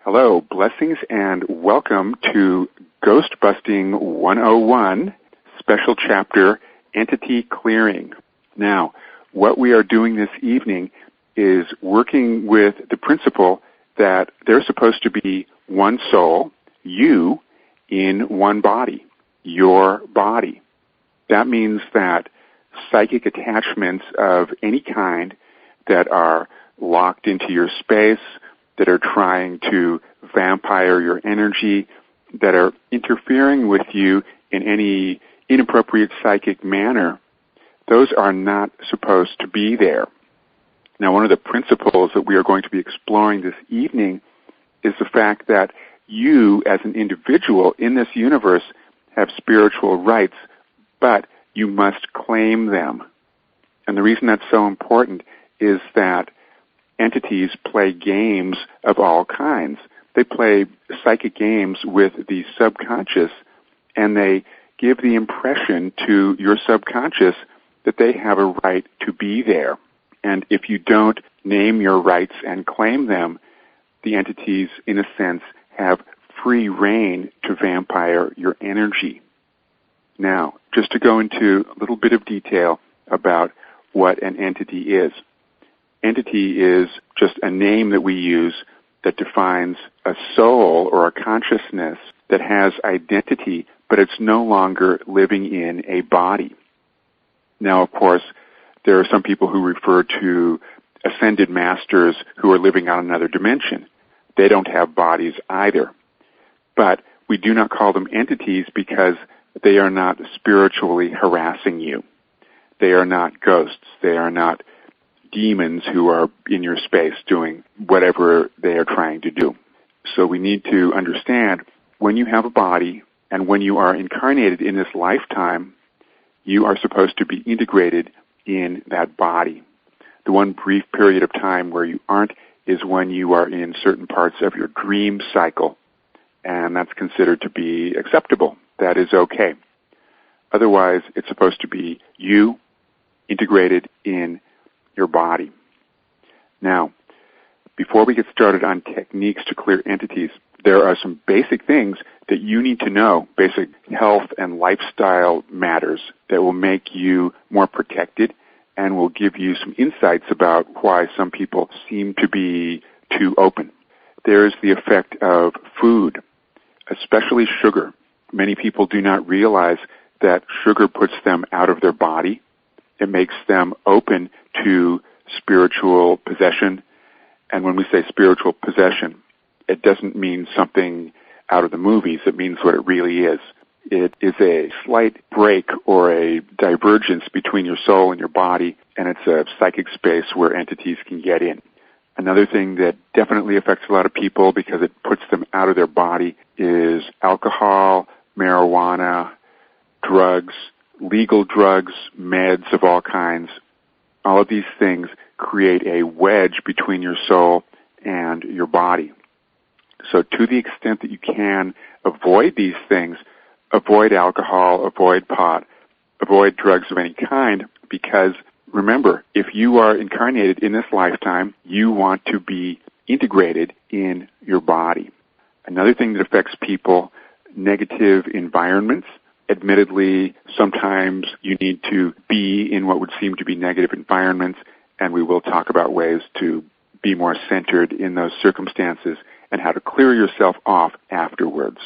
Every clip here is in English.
Hello, blessings, and welcome to Ghostbusting 101, Special Chapter, Entity Clearing. Now, what we are doing this evening is working with the principle that there's supposed to be one soul, you, in one body, your body. That means that psychic attachments of any kind that are locked into your space, that are trying to vampire your energy, that are interfering with you in any inappropriate psychic manner, those are not supposed to be there. Now, one of the principles that we are going to be exploring this evening is the fact that you, as an individual in this universe, have spiritual rights, but you must claim them. And the reason that's so important is that entities play games of all kinds. They play psychic games with the subconscious, and they give the impression to your subconscious that they have a right to be there. And if you don't name your rights and claim them, the entities, in a sense, have free rein to vampire your energy. Now, just to go into a little bit of detail about what an entity is. Entity is just a name that we use that defines a soul or a consciousness that has identity, but it's no longer living in a body. Now, of course, there are some people who refer to ascended masters who are living on another dimension. They don't have bodies either. But we do not call them entities because they are not spiritually harassing you. They are not ghosts. They are not demons who are in your space doing whatever they are trying to do. So we need to understand when you have a body and when you are incarnated in this lifetime, you are supposed to be integrated in that body. The one brief period of time where you aren't is when you are in certain parts of your dream cycle, and that's considered to be acceptable. That is okay. Otherwise, it's supposed to be you integrated in your body. Now, before we get started on techniques to clear entities, there are some basic things that you need to know, basic health and lifestyle matters that will make you more protected and will give you some insights about why some people seem to be too open. There's the effect of food, especially sugar. Many people do not realize that sugar puts them out of their body. It makes them open to spiritual possession. And when we say spiritual possession, it doesn't mean something out of the movies. It means what it really is. It is a slight break or a divergence between your soul and your body, and it's a psychic space where entities can get in. Another thing that definitely affects a lot of people because it puts them out of their body is alcohol, marijuana, drugs, legal drugs, meds of all kinds. All of these things create a wedge between your soul and your body. So to the extent that you can avoid these things, avoid alcohol, avoid pot, avoid drugs of any kind, because remember, if you are incarnated in this lifetime, you want to be integrated in your body. Another thing that affects people, negative environments. Admittedly, sometimes you need to be in what would seem to be negative environments, and we will talk about ways to be more centered in those circumstances and how to clear yourself off afterwards.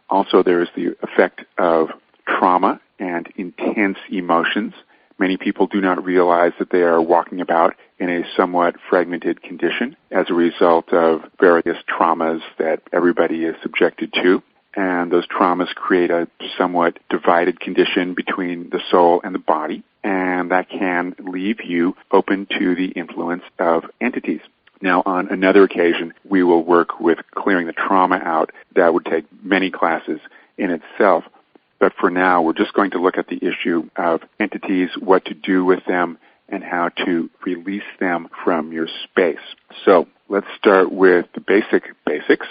Also, there is the effect of trauma and intense emotions. Many people do not realize that they are walking about in a somewhat fragmented condition as a result of various traumas that everybody is subjected to. And those traumas create a somewhat divided condition between the soul and the body, and that can leave you open to the influence of entities. Now, on another occasion, we will work with clearing the trauma out. That would take many classes in itself. But for now, we're just going to look at the issue of entities, what to do with them, and how to release them from your space. So let's start with the basics.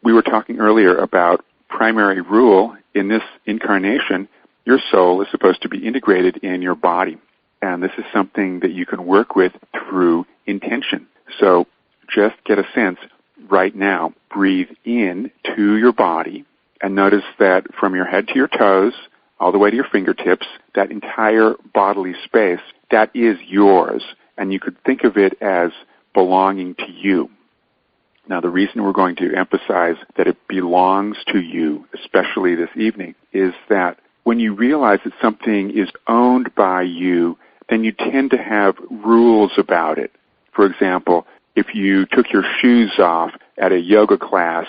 We were talking earlier about primary rule. In this incarnation, your soul is supposed to be integrated in your body. And this is something that you can work with through intention. So just get a sense, right now, breathe in to your body and notice that from your head to your toes, all the way to your fingertips, that entire bodily space, that is yours. And you could think of it as belonging to you. Now, the reason we're going to emphasize that it belongs to you, especially this evening, is that when you realize that something is owned by you, then you tend to have rules about it. For example, if you took your shoes off at a yoga class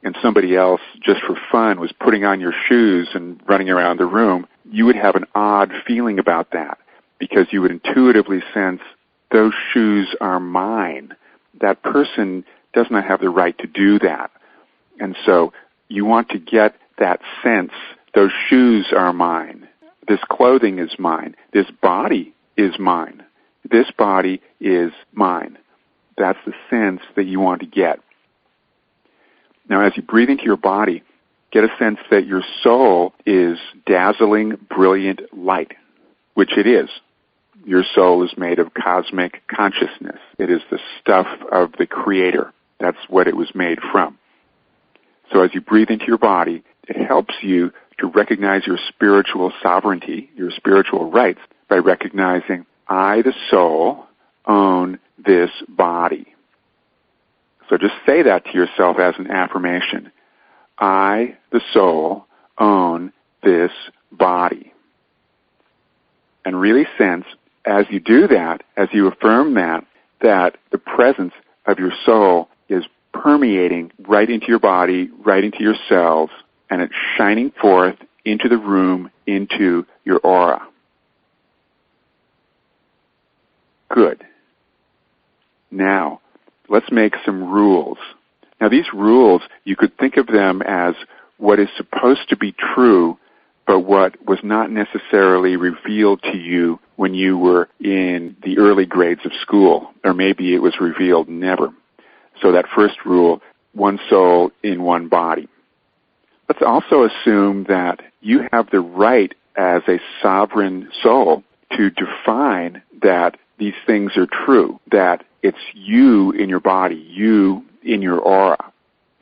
and somebody else, just for fun, was putting on your shoes and running around the room, you would have an odd feeling about that because you would intuitively sense those shoes are mine. That person does not have the right to do that. And so you want to get that sense, those shoes are mine. This clothing is mine. This body is mine. This body is mine. That's the sense that you want to get. Now, as you breathe into your body, get a sense that your soul is dazzling, brilliant light, which it is. Your soul is made of cosmic consciousness. It is the stuff of the Creator. That's what it was made from. So as you breathe into your body, it helps you to recognize your spiritual sovereignty, your spiritual rights, by recognizing, I, the soul, own this body. So just say that to yourself as an affirmation. I, the soul, own this body. And really sense, as you do that, as you affirm that the presence of your soul is permeating right into your body, right into your cells, and it's shining forth into the room, into your aura. Good. Now, let's make some rules. Now, these rules, you could think of them as what is supposed to be true, but what was not necessarily revealed to you when you were in the early grades of school, or maybe it was revealed never. So that first rule, one soul in one body. Let's also assume that you have the right as a sovereign soul to define that these things are true, that it's you in your body, you in your aura.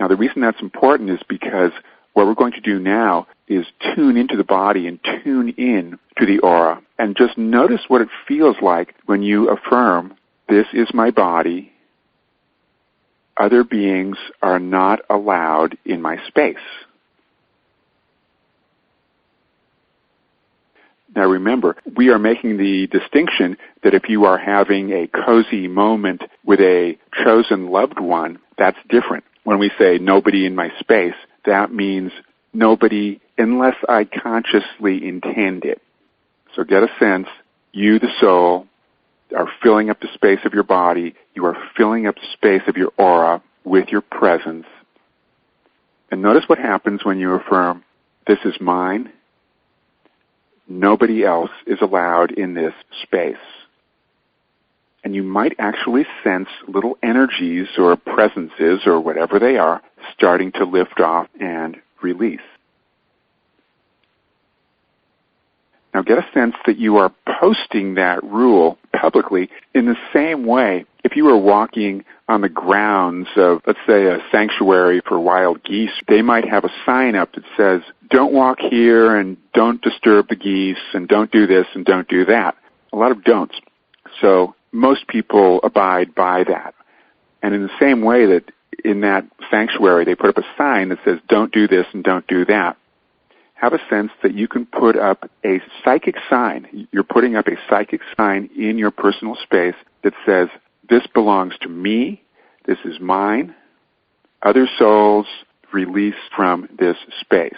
Now, the reason that's important is because what we're going to do now is tune into the body and tune in to the aura and just notice what it feels like when you affirm, this is my body, other beings are not allowed in my space. Now remember, we are making the distinction that if you are having a cozy moment with a chosen loved one, that's different. When we say nobody in my space, that means nobody unless I consciously intend it. So get a sense, you, the soul, are filling up the space of your body. You are filling up the space of your aura with your presence. And notice what happens when you affirm, this is mine. Nobody else is allowed in this space. And you might actually sense little energies or presences or whatever they are starting to lift off and release. Now get a sense that you are posting that rule publicly in the same way if you were walking on the grounds of, let's say, a sanctuary for wild geese. They might have a sign up that says, don't walk here and don't disturb the geese and don't do this and don't do that. A lot of don'ts. So most people abide by that. And in the same way that in that sanctuary they put up a sign that says don't do this and don't do that, have a sense that you can put up a psychic sign. You're putting up a psychic sign in your personal space that says, this belongs to me, this is mine, other souls release from this space.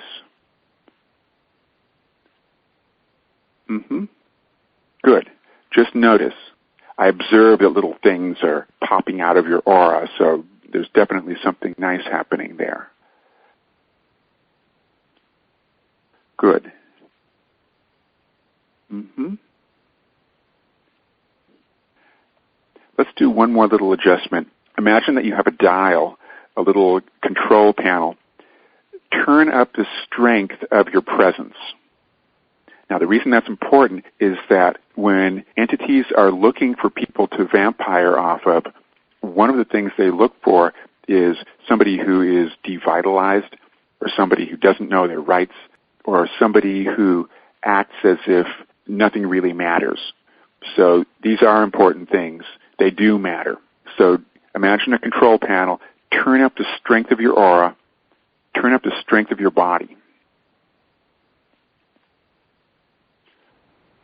Good. Just notice. I observe that little things are popping out of your aura, so there's definitely something nice happening there. Good. Let's do one more little adjustment. Imagine that you have a dial, a little control panel. Turn up the strength of your presence. Now, the reason that's important is that when entities are looking for people to vampire off of, one of the things they look for is somebody who is devitalized, or somebody who doesn't know their rights, or somebody who acts as if nothing really matters. So these are important things. They do matter. So imagine a control panel. Turn up the strength of your aura. Turn up the strength of your body.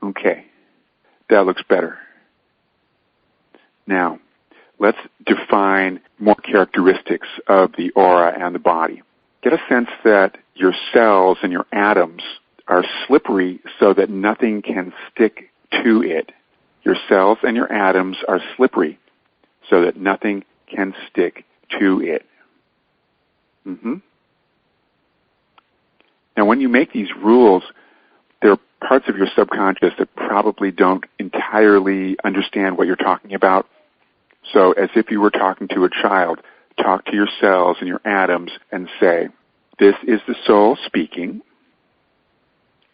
Okay, that looks better. Now, let's define more characteristics of the aura and the body. Get a sense that your cells and your atoms are slippery so that nothing can stick to it. Your cells and your atoms are slippery so that nothing can stick to it. Now, when you make these rules, there are parts of your subconscious that probably don't entirely understand what you're talking about. So as if you were talking to a child, talk to your cells and your atoms and say, this is the soul speaking.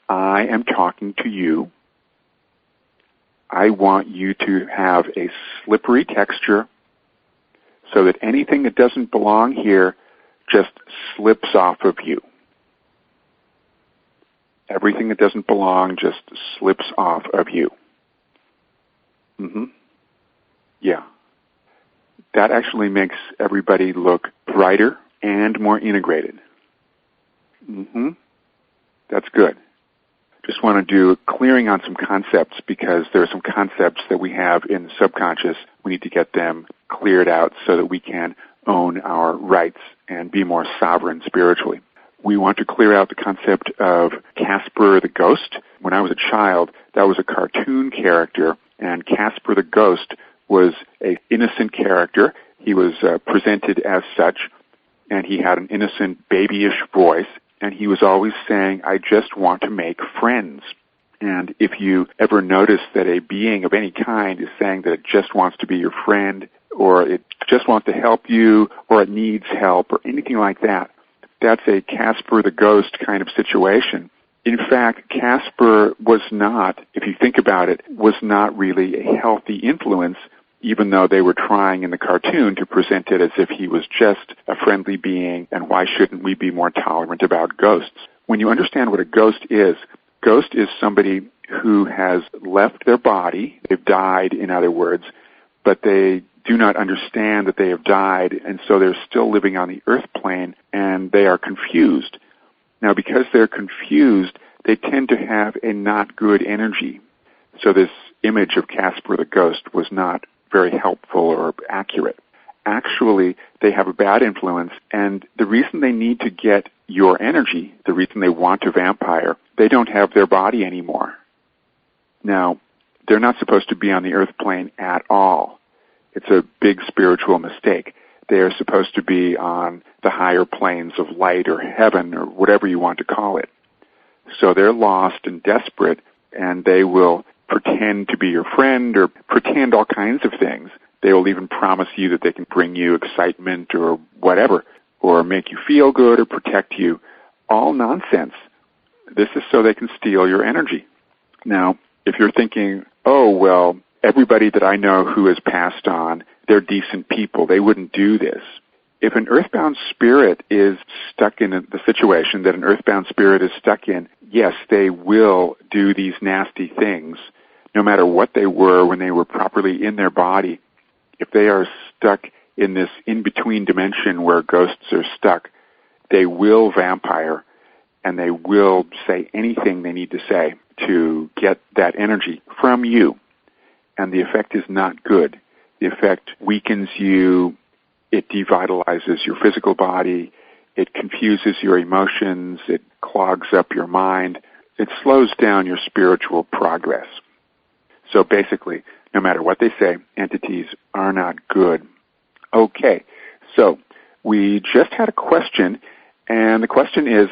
I am talking to you. I want you to have a slippery texture so that anything that doesn't belong here just slips off of you. Everything that doesn't belong just slips off of you. Yeah. That actually makes everybody look brighter and more integrated. That's good. Just want to do clearing on some concepts because there are some concepts that we have in the subconscious. We need to get them cleared out so that we can own our rights and be more sovereign spiritually. We want to clear out the concept of Casper the ghost. When I was a child, that was a cartoon character, and Casper the ghost was an innocent character. He was presented as such, and he had an innocent, babyish voice, and he was always saying, I just want to make friends. And if you ever notice that a being of any kind is saying that it just wants to be your friend, or it just wants to help you, or it needs help, or anything like that, that's a Casper the ghost kind of situation. In fact, Casper was not, if you think about it, was not really a healthy influence, even though they were trying in the cartoon to present it as if he was just a friendly being, and why shouldn't we be more tolerant about ghosts? When you understand what a ghost is somebody who has left their body, they've died, in other words, but they do not understand that they have died, and so they're still living on the earth plane, and they are confused. Now, because they're confused, they tend to have a not good energy. So this image of Casper the ghost was not very helpful or accurate. Actually, they have a bad influence, and the reason they need to get your energy, the reason they want to vampire, they don't have their body anymore. Now, they're not supposed to be on the earth plane at all. It's a big spiritual mistake. They are supposed to be on the higher planes of light or heaven or whatever you want to call it. So they're lost and desperate, and they will pretend to be your friend or pretend all kinds of things. They will even promise you that they can bring you excitement or whatever, or make you feel good or protect you. All nonsense. This is so they can steal your energy. Now, if you're thinking, oh, well, everybody that I know who has passed on, they're decent people. They wouldn't do this. If an earthbound spirit is stuck in the situation that an earthbound spirit is stuck in, yes, they will do these nasty things, no matter what they were when they were properly in their body. If they are stuck in this in-between dimension where ghosts are stuck, they will vampire, and they will say anything they need to say to get that energy from you. And the effect is not good. The effect weakens you. It devitalizes your physical body. It confuses your emotions. It clogs up your mind. It slows down your spiritual progress. So basically, no matter what they say, entities are not good. Okay, so we just had a question, and the question is,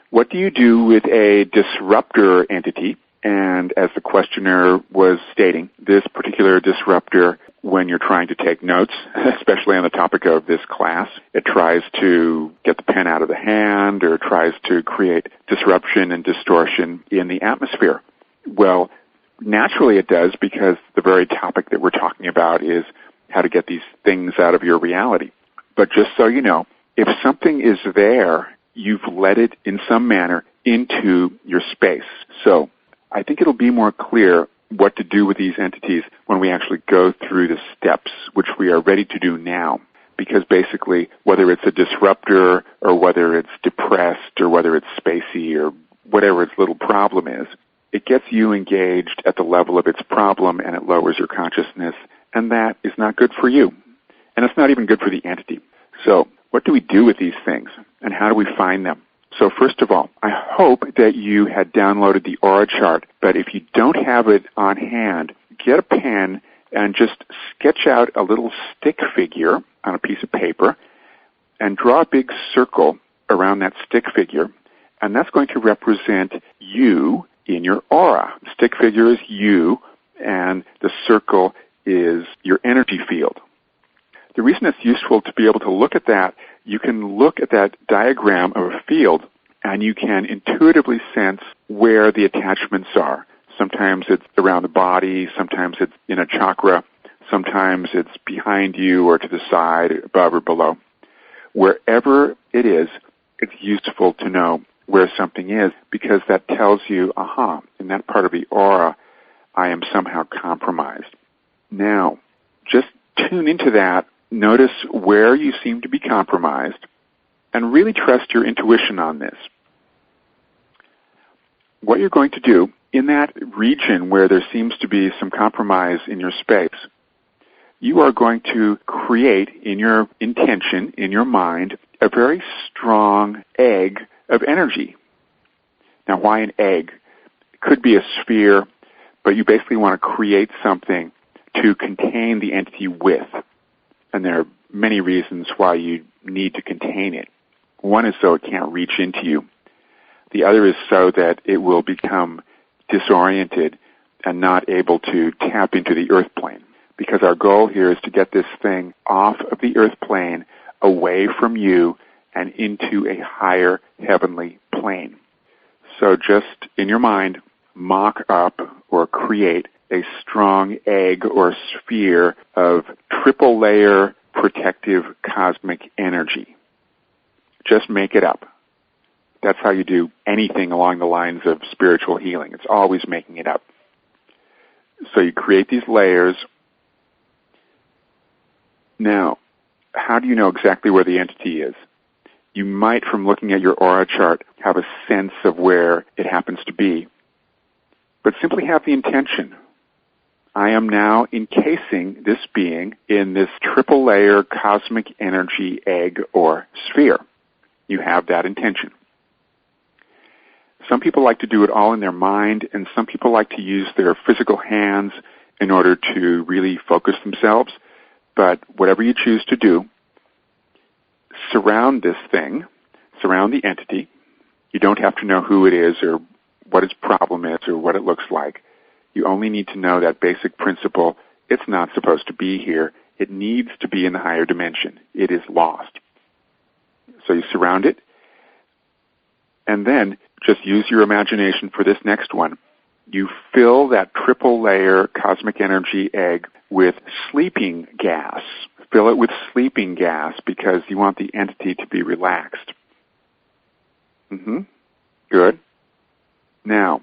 what do you do with a disruptor entity? And as the questioner was stating, this particular disruptor, when you're trying to take notes, especially on the topic of this class, it tries to get the pen out of the hand or tries to create disruption and distortion in the atmosphere. Well, naturally it does, because the very topic that we're talking about is how to get these things out of your reality. But just so you know, if something is there, you've let it in some manner into your space. So I think it'll be more clear what to do with these entities when we actually go through the steps, which we are ready to do now. Because basically, whether it's a disruptor or whether it's depressed or whether it's spacey or whatever its little problem is, it gets you engaged at the level of its problem and it lowers your consciousness, and that is not good for you. And it's not even good for the entity. So what do we do with these things, and how do we find them? So first of all, I hope that you had downloaded the aura chart, but if you don't have it on hand, get a pen and just sketch out a little stick figure on a piece of paper and draw a big circle around that stick figure, and that's going to represent you in your aura. The stick figure is you, and the circle is your energy field. The reason it's useful to be able to look at that, you can look at that diagram of a field and you can intuitively sense where the attachments are. Sometimes it's around the body, sometimes it's in a chakra, sometimes it's behind you or to the side, above or below. Wherever it is, it's useful to know where something is because that tells you, in that part of the aura, I am somehow compromised. Now, just tune into that. Notice where you seem to be compromised and really trust your intuition on this. What you're going to do in that region where there seems to be some compromise in your space, you are going to create in your intention, in your mind, a very strong egg of energy. Now, why an egg? It could be a sphere, but you basically want to create something to contain the entity with. And there are many reasons why you need to contain it. One is so it can't reach into you. The other is so that it will become disoriented and not able to tap into the earth plane. Because our goal here is to get this thing off of the earth plane, away from you, and into a higher heavenly plane. So just in your mind, mock up or create a strong egg or sphere of triple layer protective cosmic energy. Just make it up. That's how you do anything along the lines of spiritual healing. It's always making it up. So you create these layers. Now, how do you know exactly where the entity is? You might, from looking at your aura chart, have a sense of where it happens to be. But simply have the intention. I am now encasing this being in this triple layer cosmic energy egg or sphere. You have that intention. Some people like to do it all in their mind, and some people like to use their physical hands in order to really focus themselves. But whatever you choose to do, surround this thing, surround the entity. You don't have to know who it is or what its problem is or what it looks like. You only need to know that basic principle. It's not supposed to be here. It needs to be in the higher dimension. It is lost. So you surround it, and then just use your imagination for this next one. You fill that triple layer cosmic energy egg with sleeping gas. Fill it with sleeping gas because you want the entity to be relaxed. Good. Now,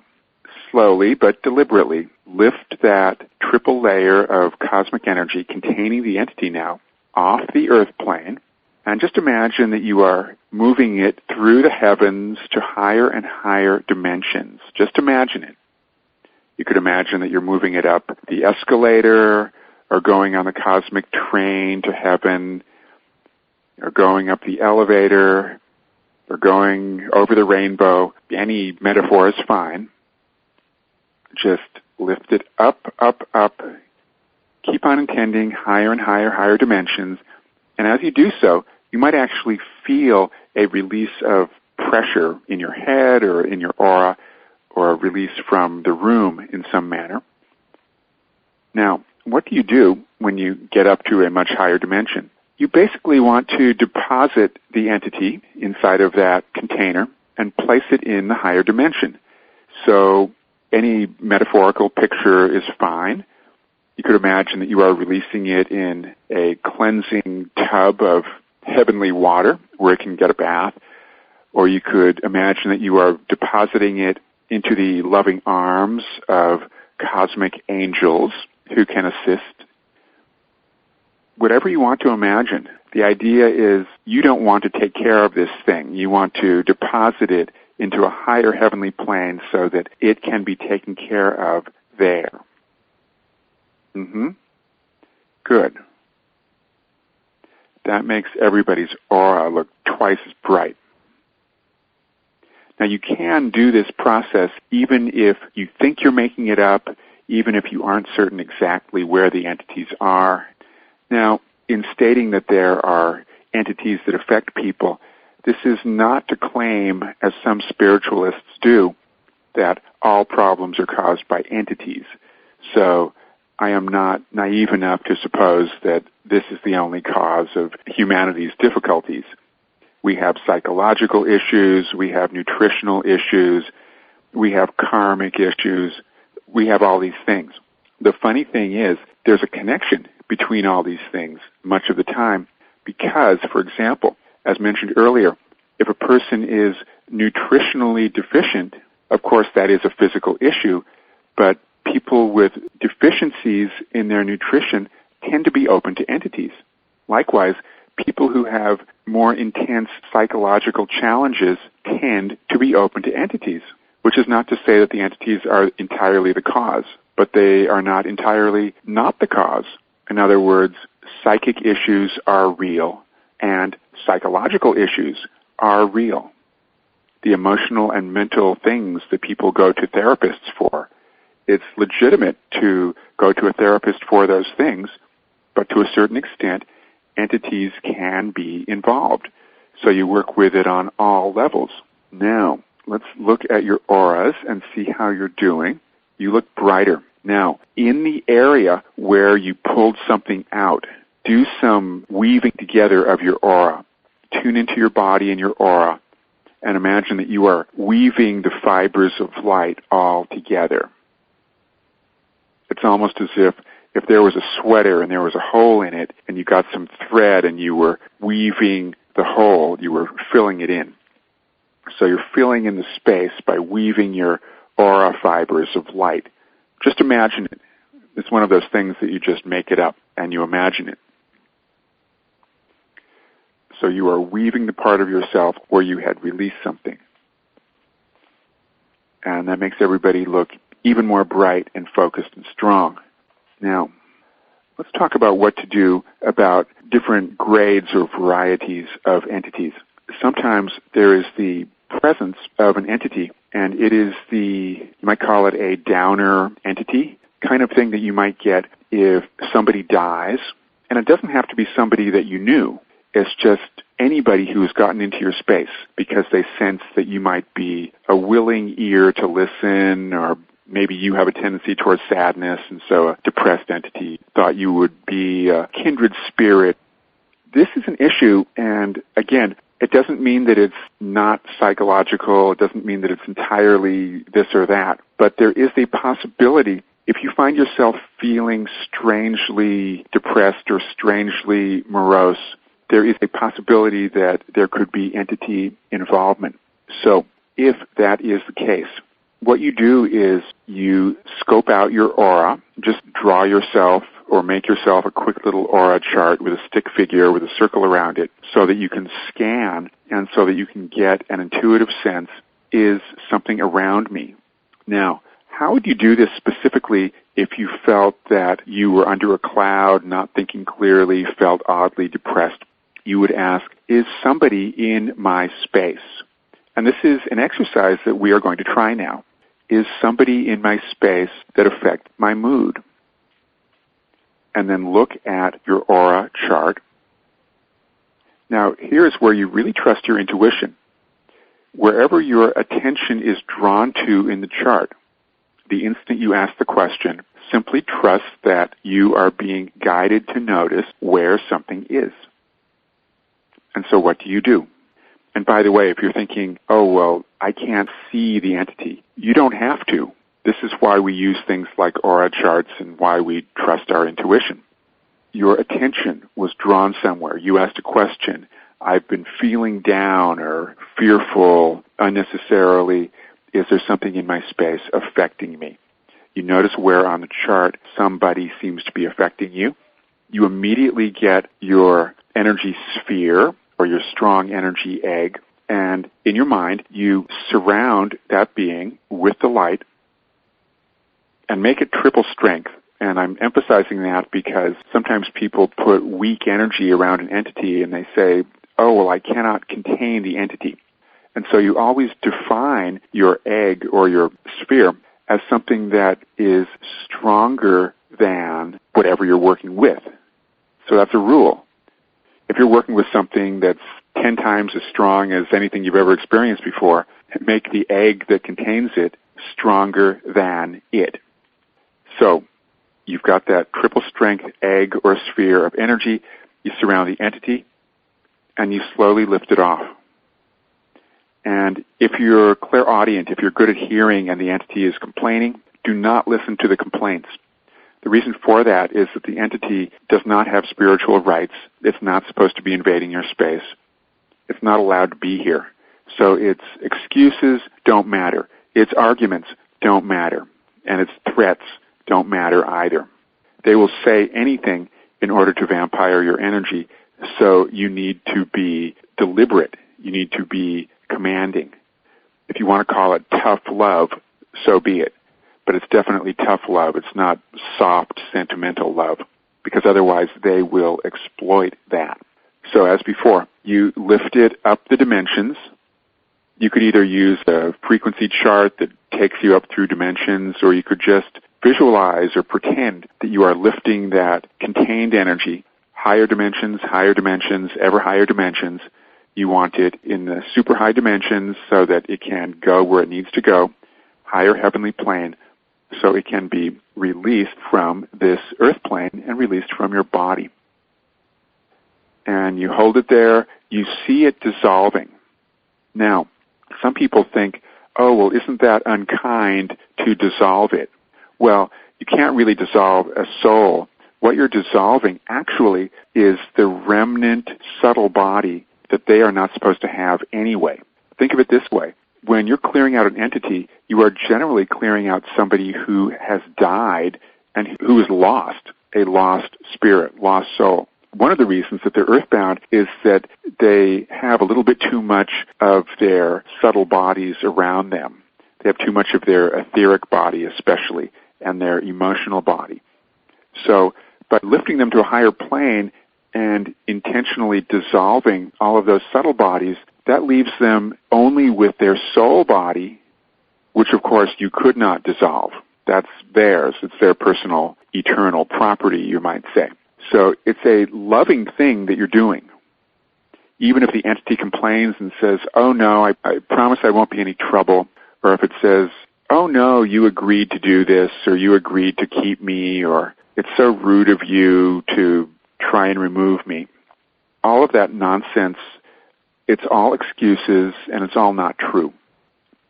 slowly but deliberately, lift that triple layer of cosmic energy containing the entity now off the earth plane, and just imagine that you are moving it through the heavens to higher and higher dimensions. Just imagine it. You could imagine that you're moving it up the escalator, or going on the cosmic train to heaven, or going up the elevator, or going over the rainbow. Any metaphor is fine. Just lift it up, up, up. Keep on intending higher and higher, higher dimensions. And as you do so, you might actually feel a release of pressure in your head or in your aura, or a release from the room in some manner. Now, what do you do when you get up to a much higher dimension? You basically want to deposit the entity inside of that container and place it in the higher dimension. So any metaphorical picture is fine. You could imagine that you are releasing it in a cleansing tub of heavenly water where it can get a bath, or you could imagine that you are depositing it into the loving arms of cosmic angels who can assist. Whatever you want to imagine, the idea is you don't want to take care of this thing. You want to deposit it into a higher heavenly plane so that it can be taken care of there. Good. That makes everybody's aura look twice as bright. Now, you can do this process even if you think you're making it up, even if you aren't certain exactly where the entities are. Now, in stating that there are entities that affect people, this is not to claim, as some spiritualists do, that all problems are caused by entities. So I am not naive enough to suppose that this is the only cause of humanity's difficulties. We have psychological issues, we have nutritional issues, we have karmic issues, we have all these things. The funny thing is, there's a connection between all these things much of the time because, for example, as mentioned earlier, if a person is nutritionally deficient, of course that is a physical issue, but people with deficiencies in their nutrition tend to be open to entities. Likewise, people who have more intense psychological challenges tend to be open to entities, which is not to say that the entities are entirely the cause, but they are not entirely not the cause. In other words, psychic issues are real, and psychological issues are real. The emotional and mental things that people go to therapists for, it's legitimate to go to a therapist for those things, but to a certain extent, entities can be involved. So you work with it on all levels. Now, let's look at your auras and see how you're doing. You look brighter. Now, in the area where you pulled something out, do some weaving together of your aura. Tune into your body and your aura and imagine that you are weaving the fibers of light all together. It's almost as if there was a sweater and there was a hole in it and you got some thread and you were weaving the hole, you were filling it in. So you're filling in the space by weaving your aura fibers of light. Just imagine it. It's one of those things that you just make it up and you imagine it. So you are weaving the part of yourself where you had released something. And that makes everybody look even more bright and focused and strong. Now, let's talk about what to do about different grades or varieties of entities. Sometimes there is the presence of an entity, and it is you might call it a downer entity, kind of thing that you might get if somebody dies. And it doesn't have to be somebody that you knew. It's just anybody who has gotten into your space because they sense that you might be a willing ear to listen, or maybe you have a tendency towards sadness, and so a depressed entity thought you would be a kindred spirit. This is an issue, and again, it doesn't mean that it's not psychological. It doesn't mean that it's entirely this or that. But there is a possibility, if you find yourself feeling strangely depressed or strangely morose, there is a possibility that there could be entity involvement. So if that is the case, what you do is you scope out your aura, just draw yourself or make yourself a quick little aura chart with a stick figure with a circle around it so that you can scan and so that you can get an intuitive sense, is something around me? Now, how would you do this specifically if you felt that you were under a cloud, not thinking clearly, felt oddly depressed? You would ask, is somebody in my space? And this is an exercise that we are going to try now. Is somebody in my space that affects my mood? And then look at your aura chart. Now, here's where you really trust your intuition. Wherever your attention is drawn to in the chart, the instant you ask the question, simply trust that you are being guided to notice where something is. And so what do? And by the way, if you're thinking, oh, well, I can't see the entity, you don't have to. This is why we use things like aura charts and why we trust our intuition. your attention was drawn somewhere. You asked a question. I've been feeling down or fearful unnecessarily. Is there something in my space affecting me? You notice where on the chart somebody seems to be affecting you. You immediately get your energy sphere or your strong energy egg, and in your mind you surround that being with the light and make it triple strength. And I'm emphasizing that because sometimes people put weak energy around an entity and they say, oh, well, I cannot contain the entity. And so you always define your egg or your sphere as something that is stronger than whatever you're working with. So that's a rule. If you're working with something that's 10 times as strong as anything you've ever experienced before, make the egg that contains it stronger than it. So you've got that triple strength egg or sphere of energy. You surround the entity, and you slowly lift it off. And if you're clairaudient, if you're good at hearing and the entity is complaining, do not listen to the complaints. The reason for that is that the entity does not have spiritual rights. It's not supposed to be invading your space. It's not allowed to be here. So its excuses don't matter. Its arguments don't matter. And its threats don't matter either. They will say anything in order to vampire your energy, so you need to be deliberate. You need to be commanding. If you want to call it tough love, so be it. But it's definitely tough love. It's not soft, sentimental love, because otherwise they will exploit that. So as before, you lift it up the dimensions. You could either use a frequency chart that takes you up through dimensions, or you could just visualize or pretend that you are lifting that contained energy, higher dimensions, ever higher dimensions. You want it in the super high dimensions so that it can go where it needs to go, higher heavenly plane, so it can be released from this earth plane and released from your body. And you hold it there, you see it dissolving. Now, some people think, oh, well, isn't that unkind to dissolve it? Well, you can't really dissolve a soul. What you're dissolving actually is the remnant subtle body that they are not supposed to have anyway. Think of it this way. When you're clearing out an entity, you are generally clearing out somebody who has died and who is lost, a lost spirit, lost soul. One of the reasons that they're earthbound is that they have a little bit too much of their subtle bodies around them. They have too much of their etheric body especially, and their emotional body. So by lifting them to a higher plane and intentionally dissolving all of those subtle bodies, that leaves them only with their soul body, which of course you could not dissolve. That's theirs. It's their personal, eternal property, you might say. So it's a loving thing that you're doing. Even if the entity complains and says, oh no, I promise I won't be any trouble, or if it says, oh no, you agreed to do this, or you agreed to keep me, or it's so rude of you to try and remove me. All of that nonsense, it's all excuses and it's all not true.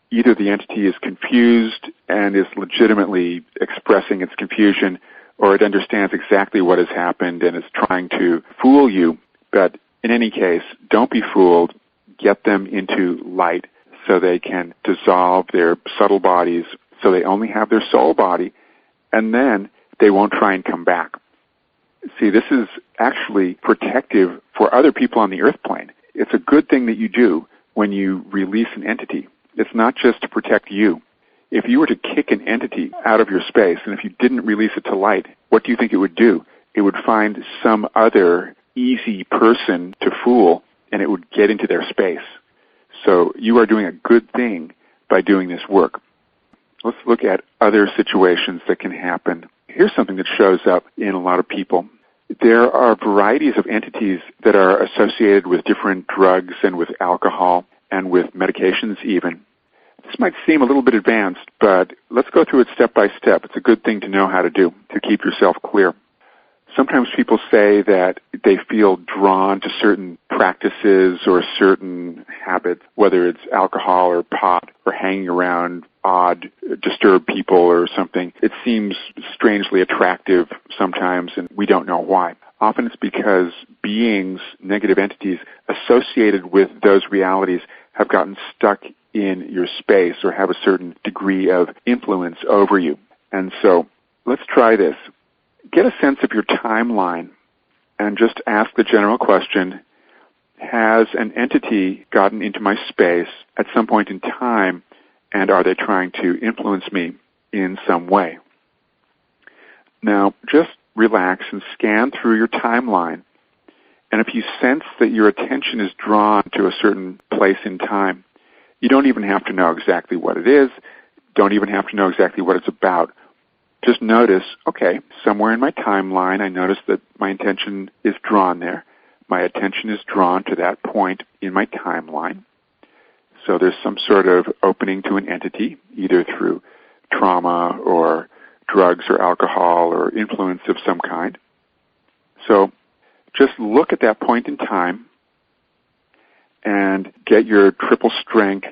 Either the entity is confused and is legitimately expressing its confusion, or it understands exactly what has happened and is trying to fool you. But in any case, don't be fooled. Get them into light so they can dissolve their subtle bodies, so they only have their soul body, and then they won't try and come back. See, this is actually protective for other people on the earth plane. It's a good thing that you do when you release an entity. It's not just to protect you. If you were to kick an entity out of your space, and if you didn't release it to light, what do you think it would do? It would find some other easy person to fool, and it would get into their space. So you are doing a good thing by doing this work. Let's look at other situations that can happen. Here's something that shows up in a lot of people. There are varieties of entities that are associated with different drugs and with alcohol and with medications even. This might seem a little bit advanced, but let's go through it step by step. It's a good thing to know how to do to keep yourself clear. Sometimes people say that they feel drawn to certain practices or certain habits, whether it's alcohol or pot or hanging around odd, disturbed people or something. It seems strangely attractive sometimes, and we don't know why. Often it's because beings, negative entities associated with those realities have gotten stuck in your space or have a certain degree of influence over you. And so let's try this. Get a sense of your timeline and just ask the general question, has an entity gotten into my space at some point in time, and are they trying to influence me in some way? Now, just relax and scan through your timeline, and if you sense that your attention is drawn to a certain place in time, you don't even have to know exactly what it is, don't even have to know exactly what it's about. Just notice, okay, somewhere in my timeline, I notice that my attention is drawn there. My attention is drawn to that point in my timeline. So there's some sort of opening to an entity, either through trauma or drugs or alcohol or influence of some kind. So just look at that point in time and get your triple strength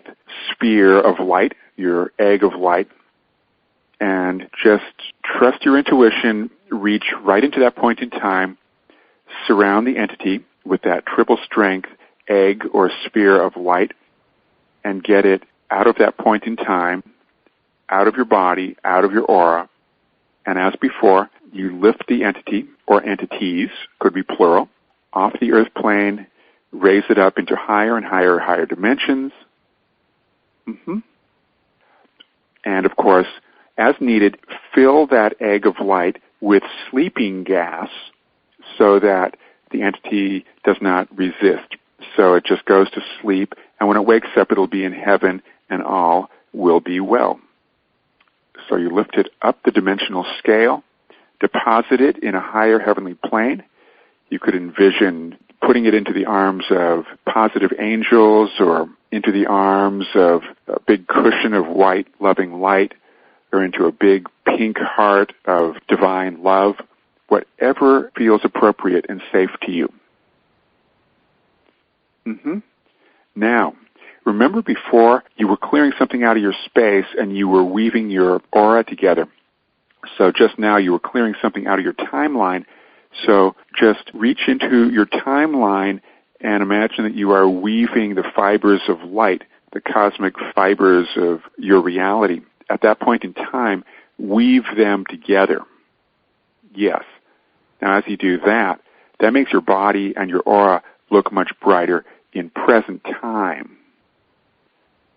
sphere of light, your egg of light, and just trust your intuition, reach right into that point in time, surround the entity with that triple strength egg or sphere of light, and get it out of that point in time, out of your body, out of your aura. And as before, you lift the entity, or entities, could be plural, off the earth plane, raise it up into higher and higher dimensions. And of course, as needed, fill that egg of light with sleeping gas so that the entity does not resist. So it just goes to sleep, and when it wakes up, it'll be in heaven, and all will be well. So you lift it up the dimensional scale, deposit it in a higher heavenly plane. You could envision putting it into the arms of positive angels or into the arms of a big cushion of white, loving light, or into a big pink heart of divine love, whatever feels appropriate and safe to you. Now, remember before you were clearing something out of your space and you were weaving your aura together. So just now you were clearing something out of your timeline. So just reach into your timeline and imagine that you are weaving the fibers of light, the cosmic fibers of your reality. At that point in time, weave them together. Yes. Now, as you do that, that makes your body and your aura look much brighter in present time.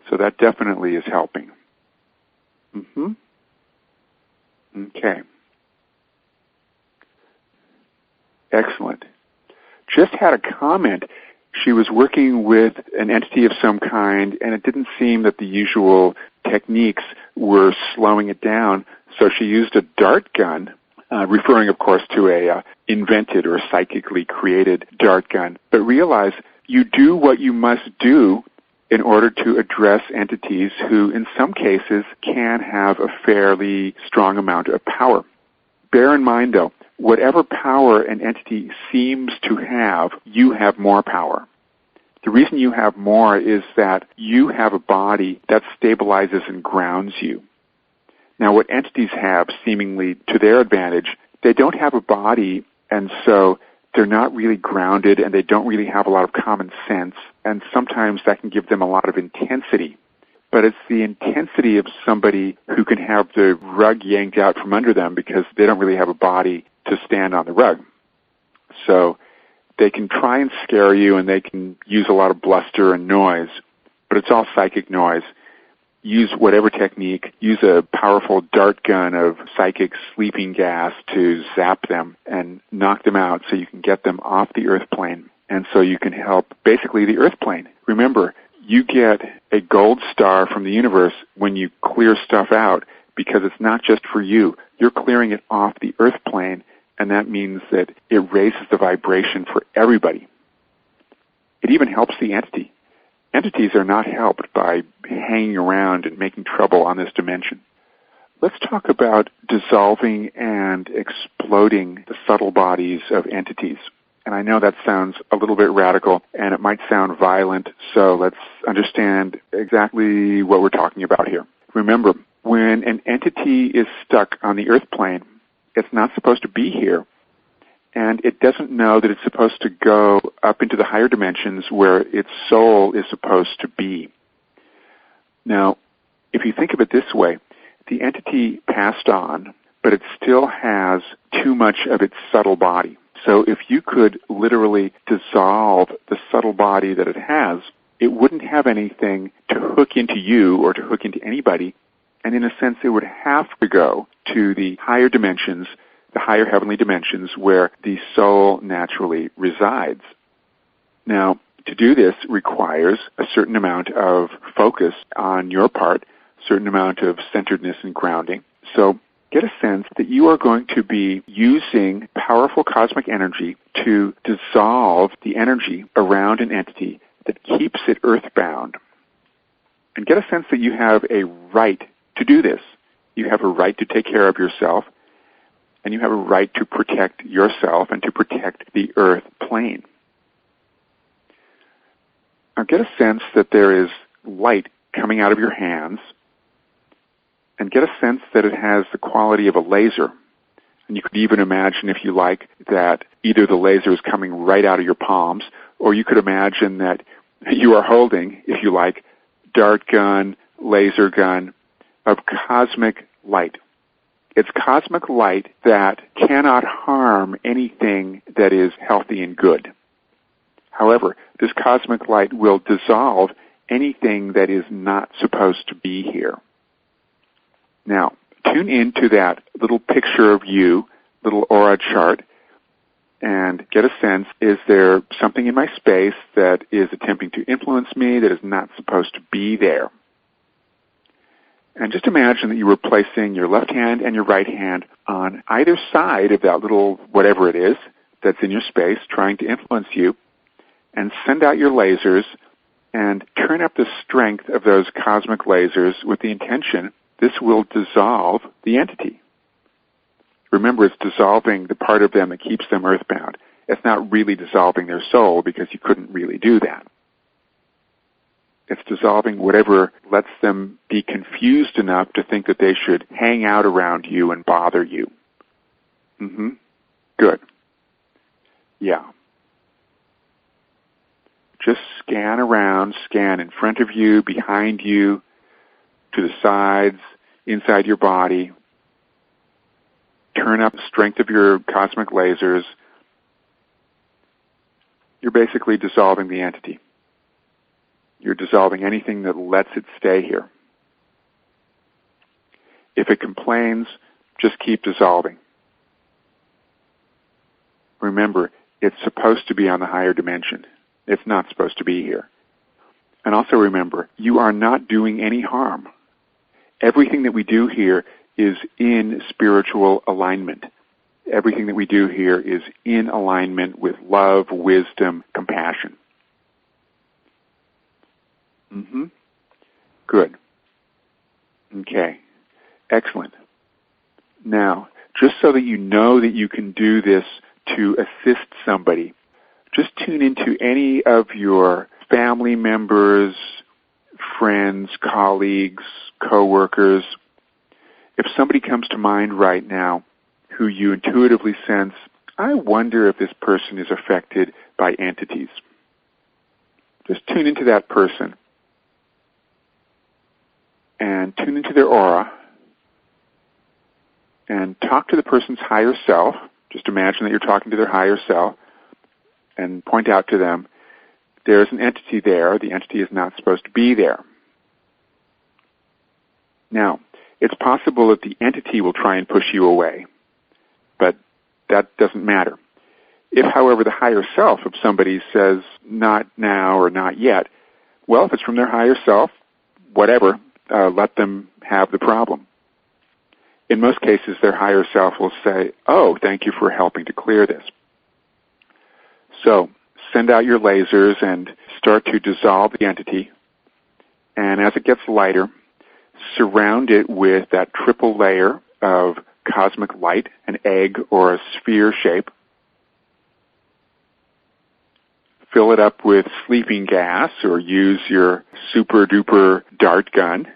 So that definitely is helping. Okay. Excellent. Just had a comment. She was working with an entity of some kind, and it didn't seem that the usual techniques were slowing it down, so she used a dart gun, referring, of course, to a invented or psychically created dart gun. But realize you do what you must do in order to address entities who, in some cases, can have a fairly strong amount of power. Bear in mind, though, whatever power an entity seems to have, you have more power. The reason you have more is that you have a body that stabilizes and grounds you. Now, what entities have, seemingly to their advantage, they don't have a body, and so they're not really grounded, and they don't really have a lot of common sense, and sometimes that can give them a lot of intensity. But it's the intensity of somebody who can have the rug yanked out from under them because they don't really have a body to stand on the rug. So they can try and scare you, and they can use a lot of bluster and noise, but it's all psychic noise. Use whatever technique, use a powerful dart gun of psychic sleeping gas to zap them and knock them out so you can get them off the earth plane. And so you can help basically the earth plane. Remember, you get a gold star from the universe when you clear stuff out because it's not just for you. You're clearing it off the earth plane, and that means that it raises the vibration for everybody. It even helps the entity. Entities are not helped by hanging around and making trouble on this dimension. Let's talk about dissolving and exploding the subtle bodies of entities. And I know that sounds a little bit radical, and it might sound violent, so let's understand exactly what we're talking about here. Remember, when an entity is stuck on the earth plane, it's not supposed to be here, and it doesn't know that it's supposed to go up into the higher dimensions where its soul is supposed to be. Now, if you think of it this way, the entity passed on, but it still has too much of its subtle body. So if you could literally dissolve the subtle body that it has, it wouldn't have anything to hook into you or to hook into anybody, and in a sense it would have to go to the higher dimensions, the higher heavenly dimensions where the soul naturally resides. Now, to do this requires a certain amount of focus on your part, a certain amount of centeredness and grounding. So get a sense that you are going to be using powerful cosmic energy to dissolve the energy around an entity that keeps it earthbound. And get a sense that you have a right to do this. You have a right to take care of yourself, and you have a right to protect yourself and to protect the earth plane. Now get a sense that there is light coming out of your hands, and get a sense that it has the quality of a laser. And you could even imagine, if you like, that either the laser is coming right out of your palms, or you could imagine that you are holding, if you like, dart gun, laser gun of cosmic light. It's cosmic light that cannot harm anything that is healthy and good. However, this cosmic light will dissolve anything that is not supposed to be here. Now, tune into that little picture of you, little aura chart, and get a sense, is there something in my space that is attempting to influence me that is not supposed to be there? And just imagine that you were placing your left hand and your right hand on either side of that little whatever it is that's in your space trying to influence you, and send out your lasers and turn up the strength of those cosmic lasers with the intention this will dissolve the entity. Remember, it's dissolving the part of them that keeps them earthbound. It's not really dissolving their soul, because you couldn't really do that. It's dissolving whatever lets them be confused enough to think that they should hang out around you and bother you. Good. Yeah. Just scan around, scan in front of you, behind you, to the sides, inside your body. Turn up the strength of your cosmic lasers. You're basically dissolving the entity. You're dissolving anything that lets it stay here. If it complains, just keep dissolving. Remember, it's supposed to be on the higher dimension. It's not supposed to be here. And also remember, you are not doing any harm. Everything that we do here is in spiritual alignment. Everything that we do here is in alignment with love, wisdom, compassion. Good. Okay. Excellent. Now, just so that you know that you can do this to assist somebody, just tune into any of your family members, friends, colleagues, co-workers. If somebody comes to mind right now who you intuitively sense, I wonder if this person is affected by entities, just tune into that person and tune into their aura and talk to the person's higher self. Just imagine that you're talking to their higher self and point out to them, there's an entity there. The entity is not supposed to be there. Now, it's possible that the entity will try and push you away, but that doesn't matter. If, however, the higher self of somebody says, not now or not yet, well, if it's from their higher self, whatever, let them have the problem. In most cases, their higher self will say, oh, thank you for helping to clear this. So, send out your lasers and start to dissolve the entity. And as it gets lighter, surround it with that triple layer of cosmic light, an egg or a sphere shape. fill it up with sleeping gas or use your super-duper dart gun,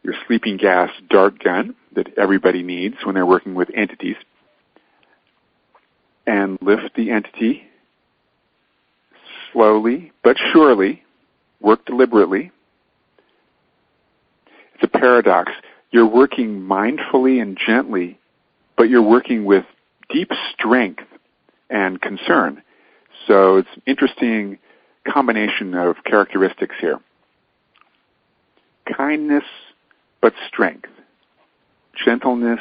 your sleeping gas dart gun that everybody needs when they're working with entities, and lift the entity slowly but surely. Work deliberately. It's a paradox. You're working mindfully and gently, but you're working with deep strength and concern. So it's an interesting combination of characteristics here. Kindness, but strength. Gentleness,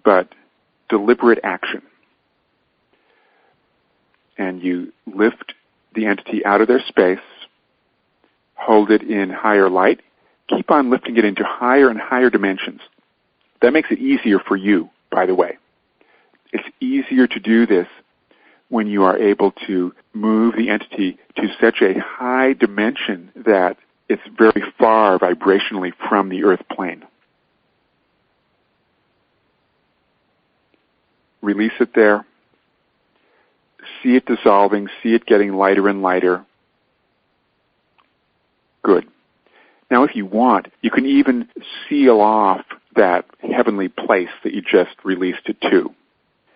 but deliberate action. And you lift the entity out of their space, hold it in higher light, keep on lifting it into higher and higher dimensions. That makes it easier for you, by the way. It's easier to do this when you are able to move the entity to such a high dimension that it's very far vibrationally from the earth plane. Release it there. See it dissolving, see it getting lighter and lighter. Good. Now, if you want, you can even seal off that heavenly place that you just released it to.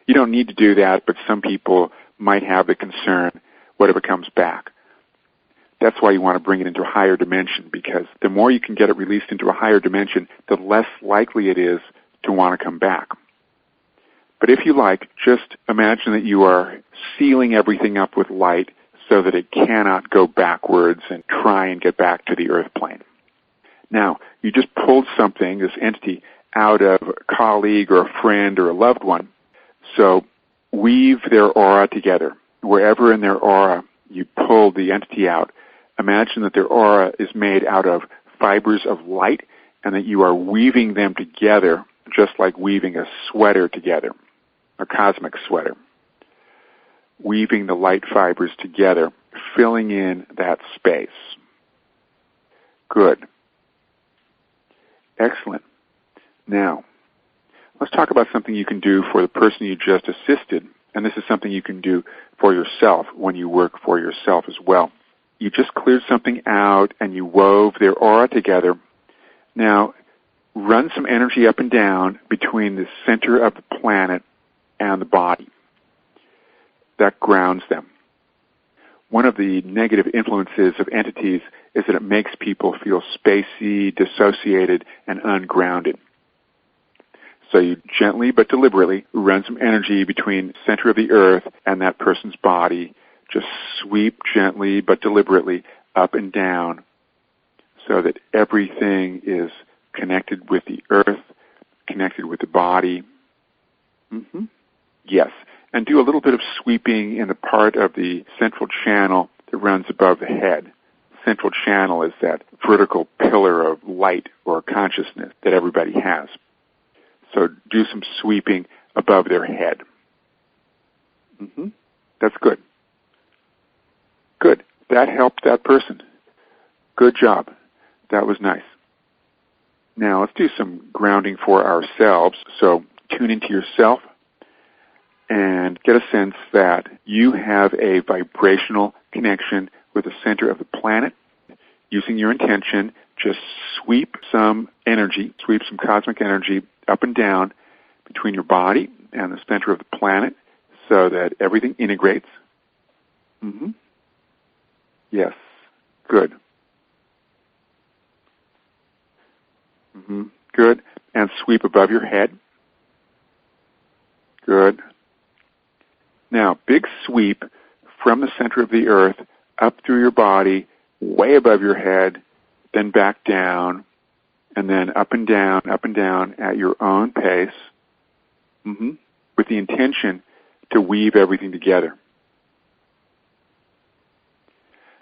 You don't need to do that, but some people might have the concern, what if it comes back? That's why you want to bring it into a higher dimension, because the more you can get it released into a higher dimension, the less likely it is to want to come back. But if you like, just imagine that you are sealing everything up with light so that it cannot go backwards and try and get back to the earth plane. Now, you just pulled something, this entity, out of a colleague or a friend or a loved one. So weave their aura together. Wherever in their aura you pull the entity out, imagine that their aura is made out of fibers of light and that you are weaving them together just like weaving a sweater together, a cosmic sweater. Weaving the light fibers together, filling in that space. Good. Excellent. Now, let's talk about something you can do for the person you just assisted, and this is something you can do for yourself when you work for yourself as well. You just cleared something out and you wove their aura together. Now, run some energy up and down between the center of the planet and the body. That grounds them. One of the negative influences of entities is that it makes people feel spacey, dissociated, and ungrounded. So you gently but deliberately run some energy between the center of the earth and that person's body. Just sweep gently but deliberately up and down so that everything is connected with the earth, connected with the body. Yes. And do a little bit of sweeping in the part of the central channel that runs above the head. Central channel is that vertical pillar of light or consciousness that everybody has. So do some sweeping above their head. That's good. Good. That helped that person. Good job. That was nice. Now let's do some grounding for ourselves. So tune into yourself and get a sense that you have a vibrational connection with the center of the planet. Using your intention, just sweep some energy, sweep some cosmic energy up and down between your body and the center of the planet so that everything integrates. Yes. Good. Good. And sweep above your head. Good. Now, big sweep from the center of the earth up through your body, way above your head, then back down, and then up and down at your own pace, with the intention to weave everything together.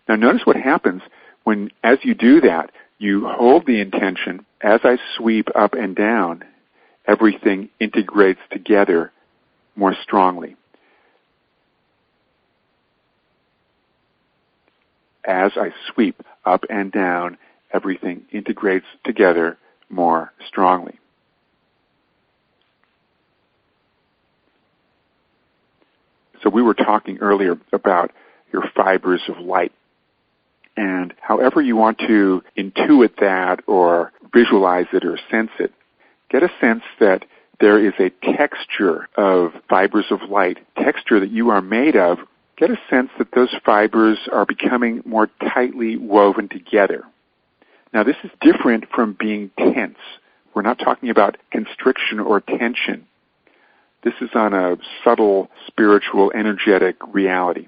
Now, notice what happens when, as you do that, you hold the intention. As I sweep up and down, everything integrates together more strongly. As I sweep up and down, everything integrates together more strongly. So we were talking earlier about your fibers of light. And however you want to intuit that or visualize it or sense it, get a sense that there is a texture of fibers of light, texture that you are made of. Get a sense that those fibers are becoming more tightly woven together. Now, this is different from being tense. We're not talking about constriction or tension. This is on a subtle, spiritual, energetic reality.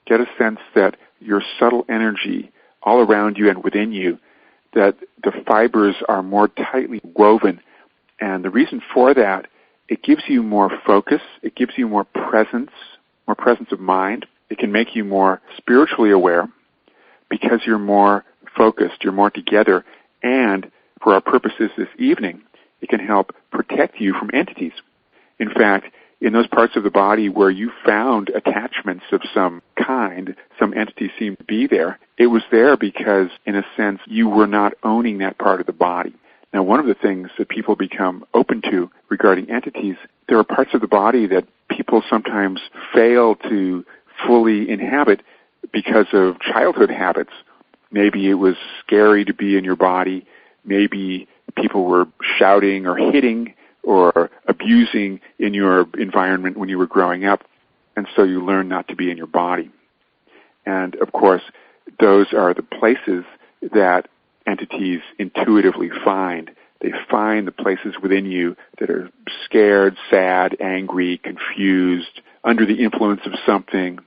Get a sense that your subtle energy all around you and within you, that the fibers are more tightly woven. And the reason for that, it gives you more focus, it gives you more presence of mind. It can make you more spiritually aware because you're more focused, you're more together, and for our purposes this evening, it can help protect you from entities. In fact, in those parts of the body where you found attachments of some kind, some entity seemed to be there, it was there because, in a sense, you were not owning that part of the body. Now, one of the things that people become open to regarding entities, there are parts of the body that people sometimes fail to fully inhabit because of childhood habits. Maybe it was scary to be in your body. Maybe people were shouting or hitting or abusing in your environment when you were growing up, and so you learn not to be in your body. And, of course, those are the places that entities intuitively find. They find the places within you that are scared, sad, angry, confused, under the influence of something,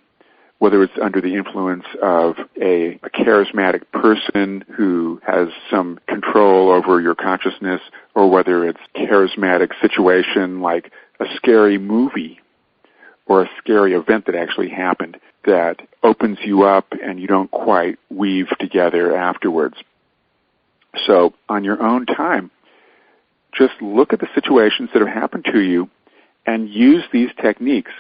whether it's under the influence of a charismatic person who has some control over your consciousness, or whether it's a charismatic situation like a scary movie or a scary event that actually happened that opens you up and you don't quite weave together afterwards. So on your own time, just look at the situations that have happened to you and use these techniques.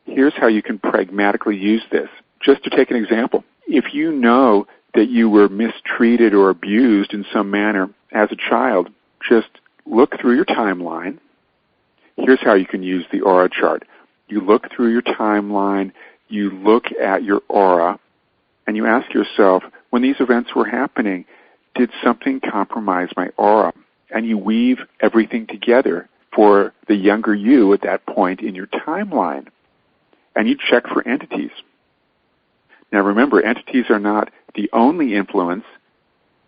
Here's how you can pragmatically use this. Just to take an example, if you know that you were mistreated or abused in some manner as a child, just look through your timeline. Here's how you can use the aura chart. You look through your timeline, you look at your aura, and you ask yourself, when these events were happening, did something compromise my aura? And you weave everything together for the younger you at that point in your timeline. And you check for entities. Now remember, entities are not the only influence,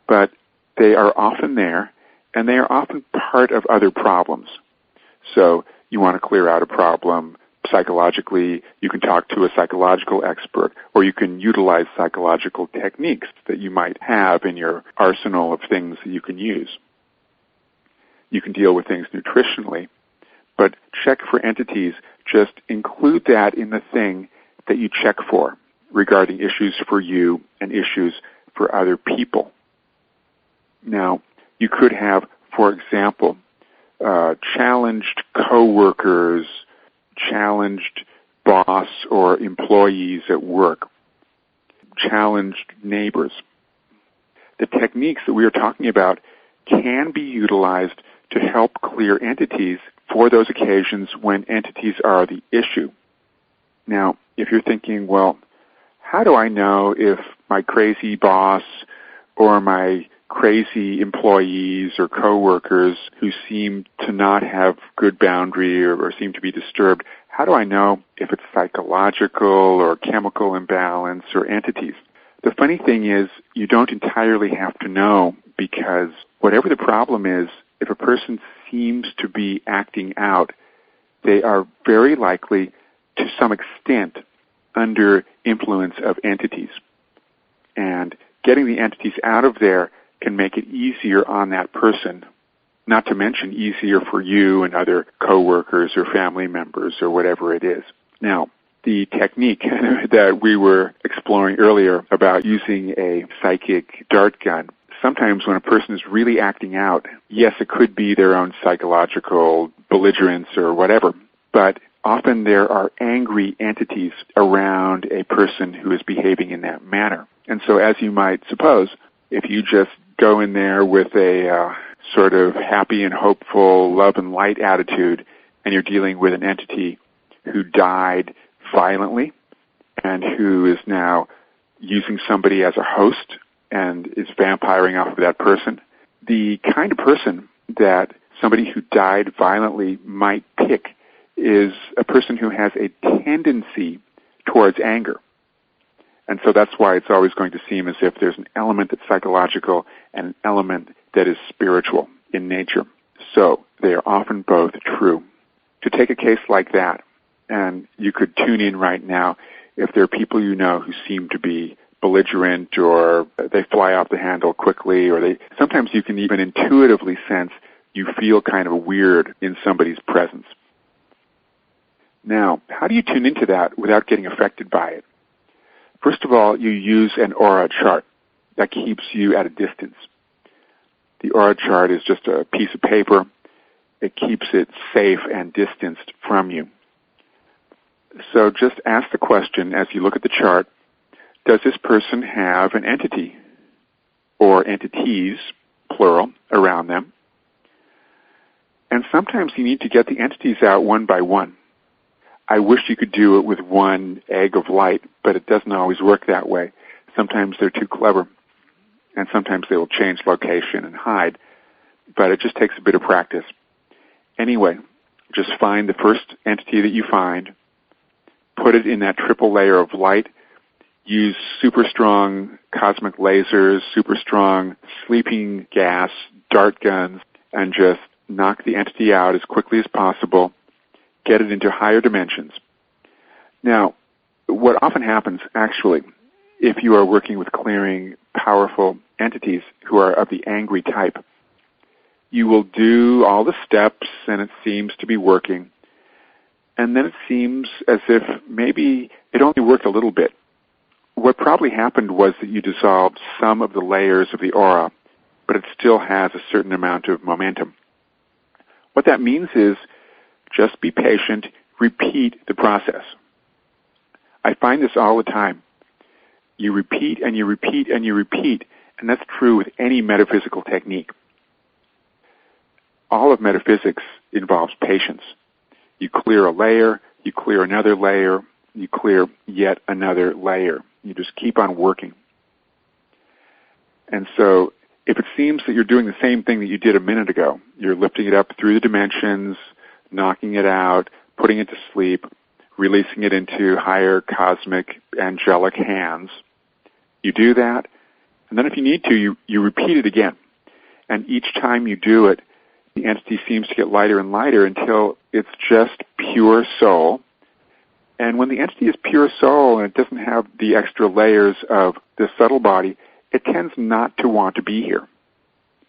but they are often there, and they are often part of other problems. So you want to clear out a problem psychologically, you can talk to a psychological expert, or you can utilize psychological techniques that you might have in your arsenal of things that you can use. You can deal with things nutritionally, but check for entities. Just include that in the thing that you check for regarding issues for you and issues for other people. Now, you could have, for example, challenged coworkers, challenged boss or employees at work, challenged neighbors. The techniques that we are talking about can be utilized to help clear entities for those occasions when entities are the issue. Now, if you're thinking, well, how do I know if my crazy boss or my crazy employees or coworkers who seem to not have good boundary or seem to be disturbed, how do I know if it's psychological or chemical imbalance or entities? The funny thing is, you don't entirely have to know, because whatever the problem is, if a person seems to be acting out, they are very likely, to some extent, under influence of entities. And getting the entities out of there can make it easier on that person, not to mention easier for you and other coworkers or family members or whatever it is. Now, the technique that we were exploring earlier about using a psychic dart gun, sometimes when a person is really acting out, yes, it could be their own psychological belligerence or whatever, but often there are angry entities around a person who is behaving in that manner. And so, as you might suppose, if you just go in there with a sort of happy and hopeful, love and light attitude, and you're dealing with an entity who died violently, and who is now using somebody as a host and is vampiring off of that person. The kind of person that somebody who died violently might pick is a person who has a tendency towards anger. And so that's why it's always going to seem as if there's an element that's psychological and an element that is spiritual in nature. So they are often both true. To take a case like that, and you could tune in right now if there are people you know who seem to be belligerent or they fly off the handle quickly, or sometimes you can even intuitively sense you feel kind of weird in somebody's presence. Now, how do you tune into that without getting affected by it? First of all, you use an aura chart that keeps you at a distance. The aura chart is just a piece of paper. It keeps it safe and distanced from you. So just ask the question as you look at the chart, does this person have an entity or entities, plural, around them? And sometimes you need to get the entities out one by one. I wish you could do it with one egg of light, but it doesn't always work that way. Sometimes they're too clever, and sometimes they will change location and hide, but it just takes a bit of practice. Anyway, just find the first entity that you find, put it in that triple layer of light, use super strong cosmic lasers, super strong sleeping gas, dart guns, and just knock the entity out as quickly as possible, get it into higher dimensions. Now, what often happens, actually, if you are working with clearing powerful entities who are of the angry type, you will do all the steps, and it seems to be working. And then it seems as if maybe it only worked a little bit. What probably happened was that you dissolved some of the layers of the aura, but it still has a certain amount of momentum. What that means is just be patient, repeat the process. I find this all the time. You repeat and you repeat and you repeat, and that's true with any metaphysical technique. All of metaphysics involves patience. You clear a layer, you clear another layer, you clear yet another layer. You just keep on working. And so if it seems that you're doing the same thing that you did a minute ago, you're lifting it up through the dimensions, knocking it out, putting it to sleep, releasing it into higher cosmic angelic hands, you do that, and then if you need to, you repeat it again. And each time you do it, the entity seems to get lighter and lighter until it's just pure soul. And when the entity is pure soul and it doesn't have the extra layers of the subtle body, it tends not to want to be here.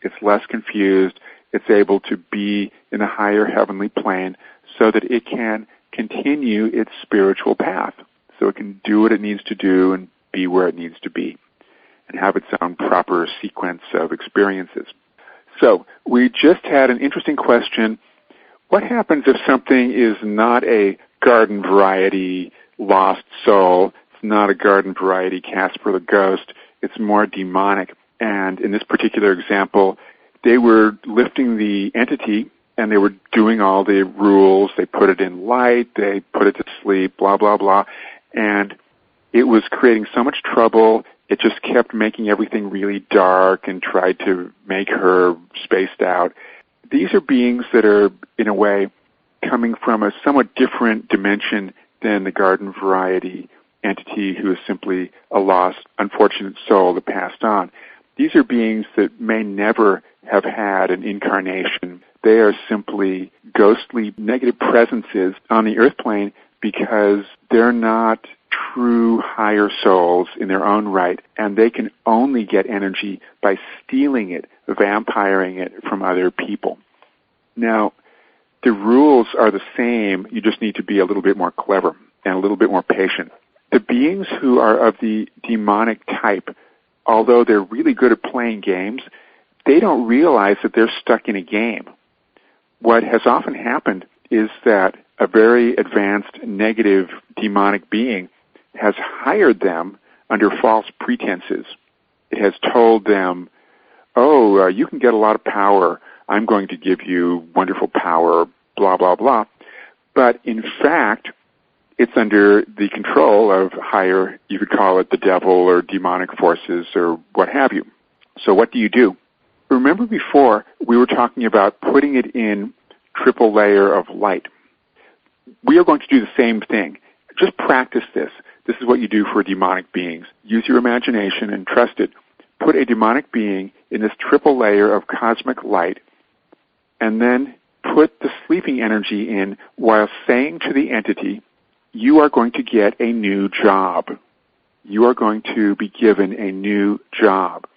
It's less confused. It's able to be in a higher heavenly plane so that it can continue its spiritual path. So it can do what it needs to do and be where it needs to be and have its own proper sequence of experiences. So we just had an interesting question. What happens if something is not a garden variety lost soul? It's not a garden variety Casper the ghost. It's more demonic. And in this particular example, they were lifting the entity and they were doing all the rules. They put it in light. They put it to sleep, blah, blah, blah. And it was creating so much trouble. It just kept making everything really dark and tried to make her spaced out. These are beings that are, in a way, coming from a somewhat different dimension than the garden variety entity who is simply a lost, unfortunate soul that passed on. These are beings that may never have had an incarnation. They are simply ghostly negative presences on the earth plane because they're not true higher souls in their own right, and they can only get energy by stealing it, vampiring it from other people. Now, the rules are the same. You just need to be a little bit more clever and a little bit more patient. The beings who are of the demonic type, although they're really good at playing games, they don't realize that they're stuck in a game. What has often happened is that a very advanced negative demonic being has hired them under false pretenses. It has told them, you can get a lot of power. I'm going to give you wonderful power, blah, blah, blah. But in fact, it's under the control of higher, you could call it the devil or demonic forces or what have you. So what do you do? Remember before we were talking about putting it in triple layer of light. We are going to do the same thing. Just practice this. This is what you do for demonic beings. Use your imagination and trust it. Put a demonic being in this triple layer of cosmic light, and then put the sleeping energy in while saying to the entity, you are going to get a new job. You are going to be given a new job.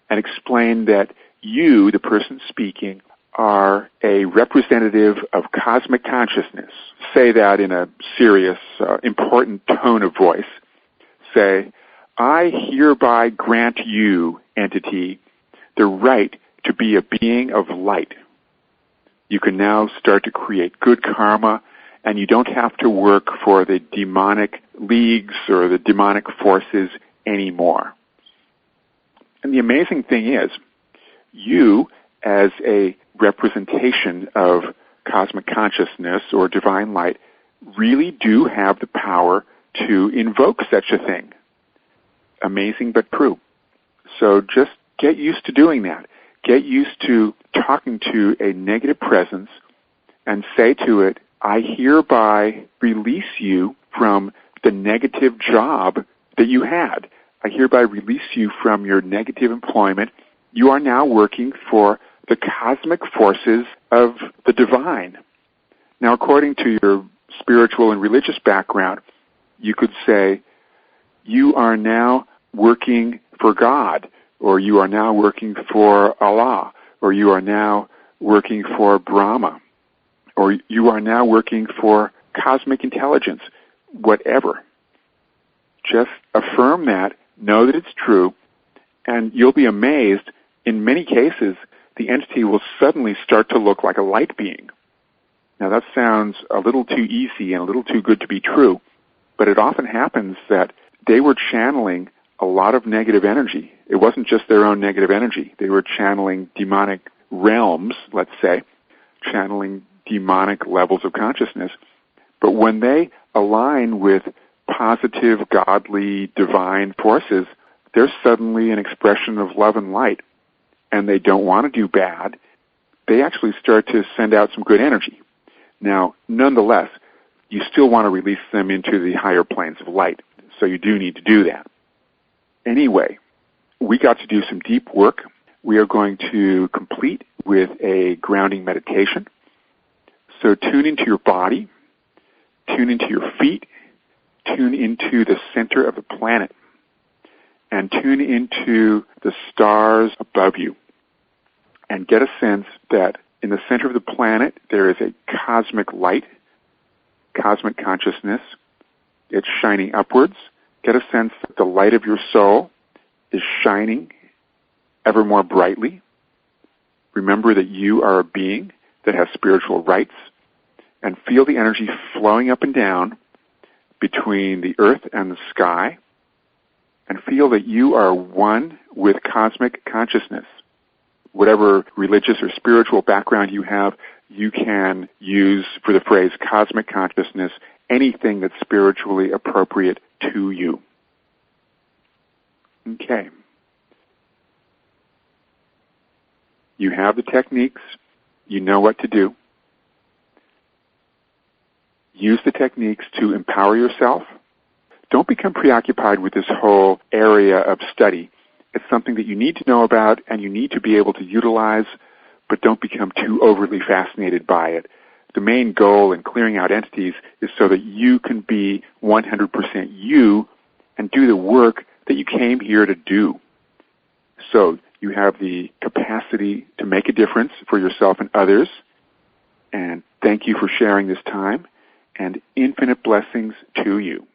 And explain that you, the person speaking, are a representative of cosmic consciousness. Say that in a serious, important tone of voice. Say, I hereby grant you, entity, the right to be a being of light. You can now start to create good karma, and you don't have to work for the demonic leagues or the demonic forces anymore. And the amazing thing is, you, as a representation of cosmic consciousness or divine light, really do have the power to invoke such a thing. Amazing but true. So just get used to doing that. Get used to talking to a negative presence and say to it, I hereby release you from the negative job that you had. I hereby release you from your negative employment. You are now working for the cosmic forces of the divine. Now, according to your spiritual and religious background, you could say, you are now working for God, or you are now working for Allah, or you are now working for Brahma, or you are now working for cosmic intelligence, whatever. Just affirm that, know that it's true, and you'll be amazed. In many cases, the entity will suddenly start to look like a light being. Now that sounds a little too easy and a little too good to be true, but it often happens that they were channeling a lot of negative energy. It wasn't just their own negative energy. They were channeling demonic realms, let's say, channeling demonic levels of consciousness. But when they align with positive, godly, divine forces, they're suddenly an expression of love and light. And they don't want to do bad. They actually start to send out some good energy. Now, nonetheless, you still want to release them into the higher planes of light. So you do need to do that. Anyway, we got to do some deep work. We are going to complete with a grounding meditation. So tune into your body, tune into your feet, tune into the center of the planet, and tune into the stars above you. And get a sense that in the center of the planet there is a cosmic light, cosmic consciousness. It's shining upwards. Get a sense that the light of your soul is shining ever more brightly. Remember that you are a being that has spiritual rights, and feel the energy flowing up and down between the earth and the sky, and feel that you are one with cosmic consciousness. Whatever religious or spiritual background you have, you can use for the phrase cosmic consciousness anything that's spiritually appropriate to you. Okay. You have the techniques. You know what to do. Use the techniques to empower yourself. Don't become preoccupied with this whole area of study. It's something that you need to know about and you need to be able to utilize, but don't become too overly fascinated by it. The main goal in clearing out entities is so that you can be 100% you and do the work that you came here to do. So you have the capacity to make a difference for yourself and others. And thank you for sharing this time, and infinite blessings to you.